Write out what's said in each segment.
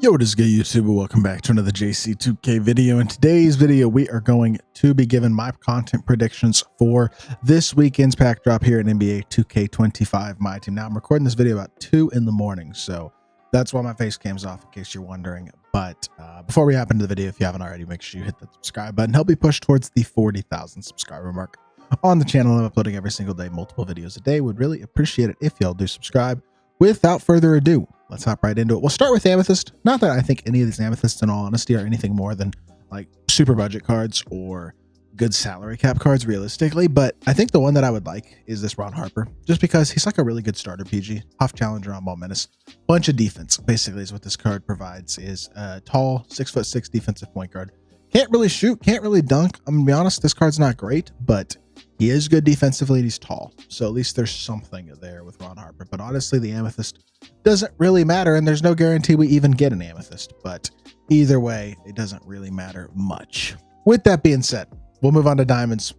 Yo, what is good, YouTube? Welcome back to another JC2K video. In today's video, we are going to be giving my content predictions for this weekend's pack drop here in NBA 2K25 MyTEAM. Now, I'm recording this video about 2 in the morning, so that's why my face cam's off, in case you're wondering. But before we hop into the video, if you haven't already, make sure you hit that subscribe button. Help me push towards the 40,000 subscriber mark on the channel. I'm uploading every single day, multiple videos a day. Would really appreciate it if y'all do subscribe. Without further ado, let's hop right into it. We'll start with Amethyst. Not that I think any of these Amethysts, in all honesty, are anything more than like super budget cards or good salary cap cards realistically, but I think the one that I would like is this Ron Harper, just because he's like a really good starter PG, off challenger on ball menace, bunch of defense basically is what this card provides. Is tall, 6'6" defensive point guard. Can't really shoot, can't really dunk. I'm gonna be honest, this card's not great, but he is good defensively and he's tall. So at least there's something there with Ron Harper. But honestly, the Amethyst doesn't really matter, and there's no guarantee we even get an Amethyst. But either way, it doesn't really matter much. With that being said, we'll move on to diamonds.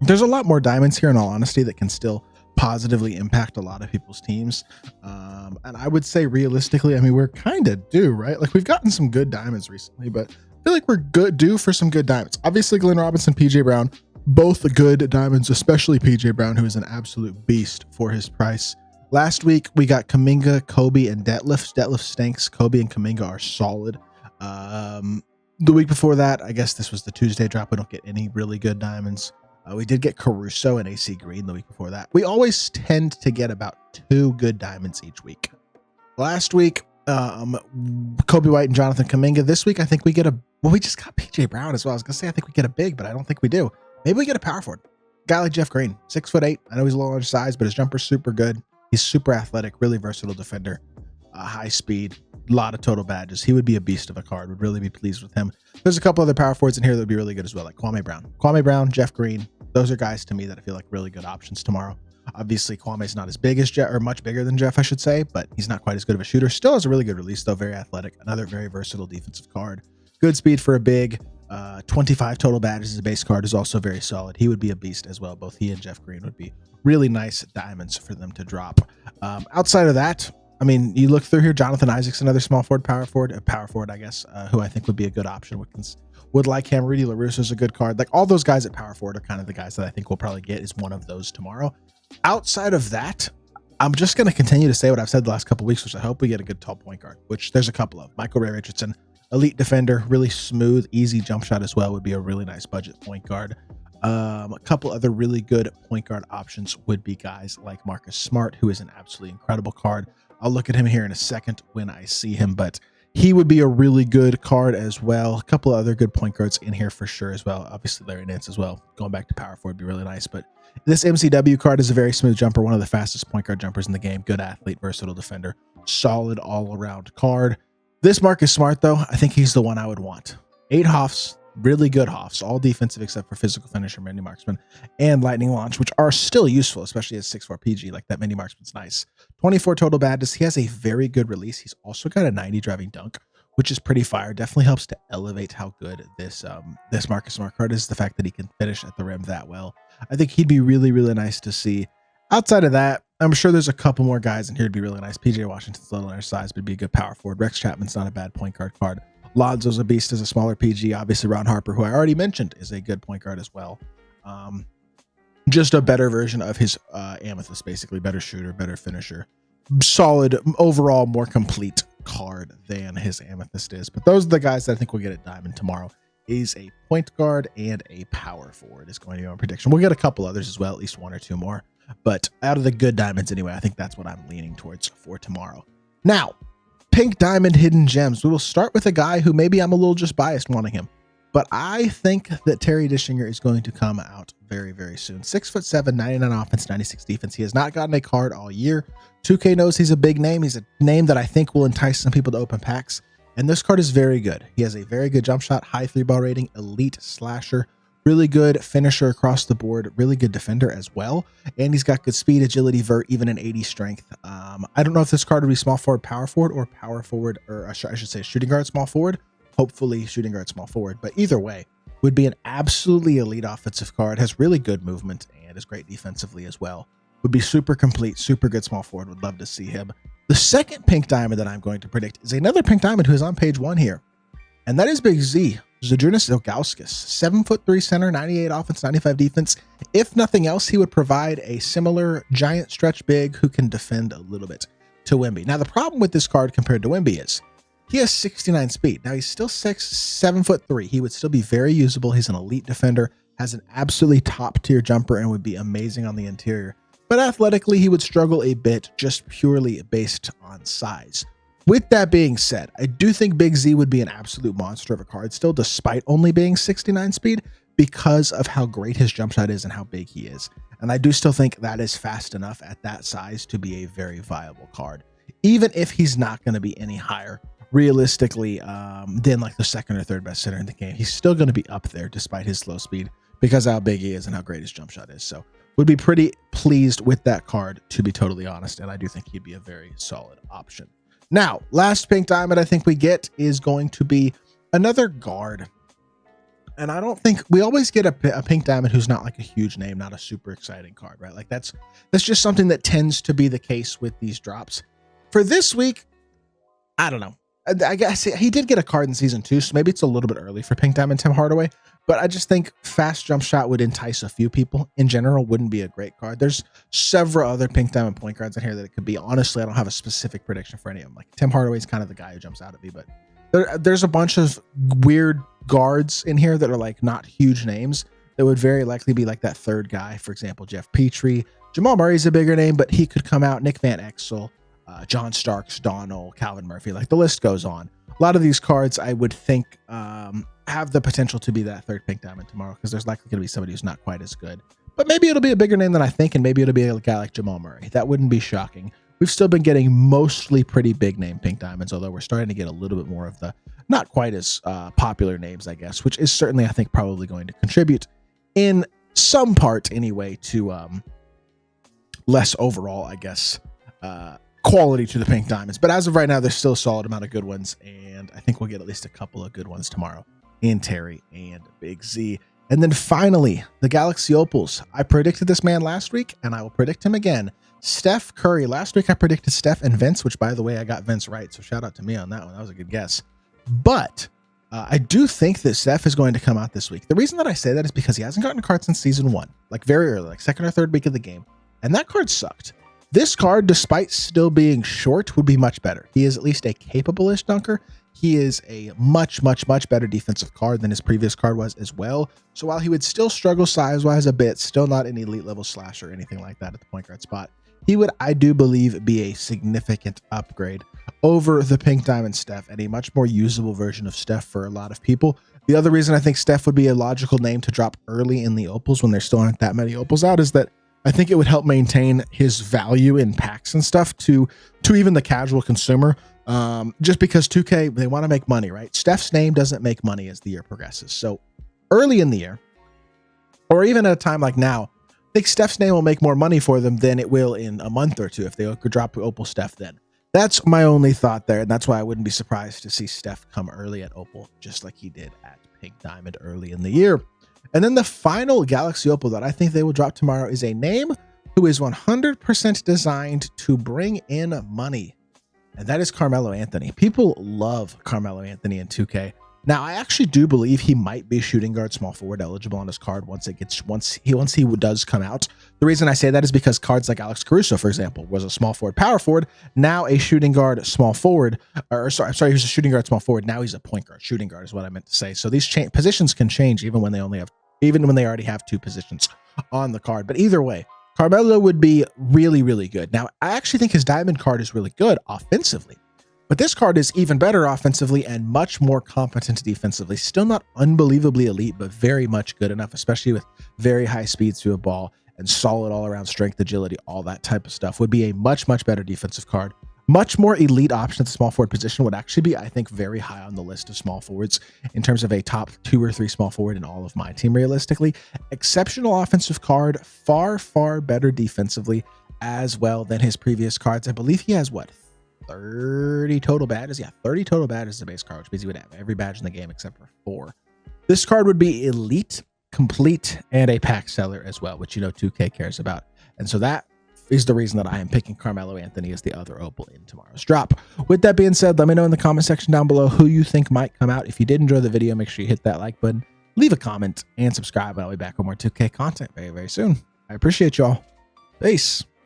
There's a lot more diamonds here, in all honesty, that can still positively impact a lot of people's teams. And I would say realistically, I mean, we're kind of due, right? Like, we've gotten some good diamonds recently, but I feel like we're due for some good diamonds. Obviously, Glenn Robinson, PJ Brown, both good diamonds, especially PJ Brown, who is an absolute beast for his price. Last week, we got Kuminga, Kobe, and Detlef. Detlef stinks. Kobe and Kuminga are solid. The week before that, I guess this was the Tuesday drop. We don't get any really good diamonds. We did get Caruso and AC Green the week before that. We always tend to get about 2 good diamonds each week. Last week, Kobe White and Jonathan Kuminga. This week, I think we get we just got PJ Brown as well. I was going to say I think we get a big, but I don't think we do. Maybe we get a power forward. Guy like Jeff Green, 6'8". I know he's a little undersized, but his jumper's super good. He's super athletic, really versatile defender, high speed, a lot of total badges. He would be a beast of a card. Would really be pleased with him. There's a couple other power forwards in here that would be really good as well, like Kwame Brown. Kwame Brown, Jeff Green. Those are guys to me that I feel like really good options tomorrow. Obviously, Kwame's not as big as Jeff, or much bigger than Jeff, I should say, but he's not quite as good of a shooter. Still has a really good release, though. Very athletic. Another very versatile defensive card. Good speed for a big. 25 total badges as a base card is also very solid. He would be a beast as well. Both he and Jeff Green would be really nice diamonds for them to drop. Outside of that, I mean, you look through here, Jonathan Isaac's another small forward, power forward, I guess, who I think would be a good option. Would like him. Rudy LaRusso is a good card. Like, all those guys at power forward are kind of the guys that I think we'll probably get is one of those tomorrow. Outside of that, I'm just going to continue to say what I've said the last couple of weeks, which I hope we get a good tall point guard, which there's a couple of. Michael Ray Richardson, elite defender, really smooth, easy jump shot as well, would be a really nice budget point guard. A couple other really good point guard options would be guys like Marcus Smart, who is an absolutely incredible card. I'll look at him here in a second when I see him, but he would be a really good card as well. A couple of other good point guards in here for sure as well. Obviously, Larry Nance as well. Going back to power forward would be really nice, but this MCW card is a very smooth jumper, one of the fastest point guard jumpers in the game. Good athlete, versatile defender, solid all-around card. This Marcus Smart, though, I think he's the one I would want. 8 Hoffs, really good Hoffs, all defensive except for physical finisher, mini marksman, and lightning launch, which are still useful, especially as 6'4" PG. Like, that mini marksman's nice. 24 total badges. He has a very good release. He's also got a 90 driving dunk, which is pretty fire. Definitely helps to elevate how good this Marcus Smart card is. The fact that he can finish at the rim that well, I think he'd be really, really nice to see. Outside of that, I'm sure there's a couple more guys in here to be really nice. PJ Washington's a little undersized, but be a good power forward. Rex Chapman's not a bad point guard card. Lonzo's a beast as a smaller PG. Obviously, Ron Harper, who I already mentioned, is a good point guard as well. Just a better version of his Amethyst, basically. Better shooter, better finisher. Solid, overall, more complete card than his Amethyst is. But those are the guys that I think we'll get at Diamond tomorrow. Is a point guard and a power forward is going to be my prediction. We'll get a couple others as well, at least 1 or 2 more. But out of the good diamonds anyway, I think that's what I'm leaning towards for tomorrow. Now, pink diamond hidden gems. We will start with a guy who maybe I'm a little just biased wanting him, but I think that Terry Dischinger is going to come out very, very soon. 6'7", 99 offense, 96 defense. He has not gotten a card all year. 2K knows he's a big name. He's a name that I think will entice some people to open packs. And this card is very good. He has a very good jump shot, high 3-ball rating, elite slasher, really good finisher across the board, really good defender as well. And he's got good speed, agility, vert, even an 80 strength. I don't know if this card would be small forward, power forward, or power forward, or I should say shooting guard, small forward. Hopefully shooting guard, small forward. But either way, would be an absolutely elite offensive card. Has really good movement and is great defensively as well. Would be super complete, super good small forward. Would love to see him. The second pink diamond that I'm going to predict is another pink diamond who is on page 1 here, and that is Big Z, Zydrunas Ilgauskas, 7'3" center, 98 offense, 95 defense. If nothing else, he would provide a similar giant stretch big who can defend a little bit to Wemby. Now, the problem with this card compared to Wemby is he has 69 speed. Now, he's still 7'3". He would still be very usable. He's an elite defender, has an absolutely top tier jumper, and would be amazing on the interior. But athletically, he would struggle a bit just purely based on size. With that being said, I do think Big Z would be an absolute monster of a card still, despite only being 69 speed, because of how great his jump shot is and how big he is. And I do still think that is fast enough at that size to be a very viable card, even if he's not going to be any higher realistically than like the second or third best center in the game. He's still going to be up there despite his slow speed because of how big he is and how great his jump shot is. So would be pretty pleased with that card, to be totally honest, and I do think he'd be a very solid option. Now, last pink diamond I think we get is going to be another guard. And I don't think we always get a pink diamond who's not like a huge name, not a super exciting card, right? Like that's just something that tends to be the case with these drops. For this week, I don't know. I guess he did get a card in season 2, so maybe it's a little bit early for pink diamond Tim Hardaway, but I just think fast jump shot would entice a few people. In general, wouldn't be a great card. There's several other pink diamond point guards in here that it could be. Honestly, I don't have a specific prediction for any of them. Like Tim Hardaway's kind of the guy who jumps out at me, but there's a bunch of weird guards in here that are like not huge names that would very likely be like that third guy. For example, Jeff Petrie. Jamal Murray's a bigger name, but he could come out. Nick Van Exel, John Starks, Donald, Calvin Murphy, like the list goes on. A lot of these cards I would think have the potential to be that third pink diamond tomorrow, because there's likely going to be somebody who's not quite as good. But maybe it'll be a bigger name than I think, and maybe it'll be a guy like Jamal Murray. That wouldn't be shocking. We've still been getting mostly pretty big name pink diamonds, although we're starting to get a little bit more of the not quite as popular names, I guess, which is certainly, I think, probably going to contribute in some part anyway to less overall, I guess, quality to the pink diamonds. But as of right now, there's still a solid amount of good ones, and I think we'll get at least a couple of good ones tomorrow in Terry and Big Z. And then finally, the Galaxy Opals. I predicted this man last week, and I will predict him again. Steph Curry. Last week I predicted Steph and Vince, which by the way, I got Vince right, so shout out to me on that one. That was a good guess. But I do think that Steph is going to come out this week. The reason that I say that is because he hasn't gotten a card since season 1, like very early, like second or third week of the game, and that card sucked. This card, despite still being short, would be much better. He is at least a capable-ish dunker. He is a much, much, much better defensive card than his previous card was as well. So while he would still struggle size-wise a bit, still not an elite-level slasher or anything like that at the point guard spot, he would, I do believe, be a significant upgrade over the pink diamond Steph and a much more usable version of Steph for a lot of people. The other reason I think Steph would be a logical name to drop early in the Opals when there still aren't that many Opals out is that I think it would help maintain his value in packs and stuff to even the casual consumer. Just because 2K, they want to make money, right? Steph's name doesn't make money as the year progresses. So early in the year, or even at a time like now, I think Steph's name will make more money for them than it will in a month or two if they could drop Opal Steph then. That's my only thought there, and that's why I wouldn't be surprised to see Steph come early at Opal, just like he did at Pink Diamond early in the year. And then the final Galaxy Opal that I think they will drop tomorrow is a name who is 100% designed to bring in money, and that is Carmelo Anthony. People love Carmelo Anthony in 2K. Now, I actually do believe he might be shooting guard small forward eligible on his card once he does come out. The reason I say that is because cards like Alex Caruso, for example, was a small forward power forward, now a shooting guard small forward, or sorry, he was a shooting guard small forward, now he's a point guard shooting guard is what I meant to say. So these positions can change even when they already have two positions on the card. But either way, Carmelo would be really, really good. Now, I actually think his diamond card is really good offensively, but this card is even better offensively and much more competent defensively. Still not unbelievably elite, but very much good enough, especially with very high speeds to a ball and solid all-around strength, agility, all that type of stuff. Would be a much, much better defensive card. Much more elite option at the small forward position. Would actually be, I think, very high on the list of small forwards in terms of a top 2 or 3 small forward in all of my team, realistically. Exceptional offensive card, far, far better defensively as well than his previous cards. I believe he has, what, 30 total badges? Yeah, 30 total badges as a base card, which means he would have every badge in the game except for 4. This card would be elite, complete, and a pack seller as well, which 2K cares about. And so that is the reason that I am picking Carmelo Anthony as the other Opal in tomorrow's drop. With that being said, let me know in the comment section down below who you think might come out. If you did enjoy the video, make sure you hit that like button, leave a comment, and subscribe. I'll be back with more 2K content very, very soon. I appreciate y'all. Peace.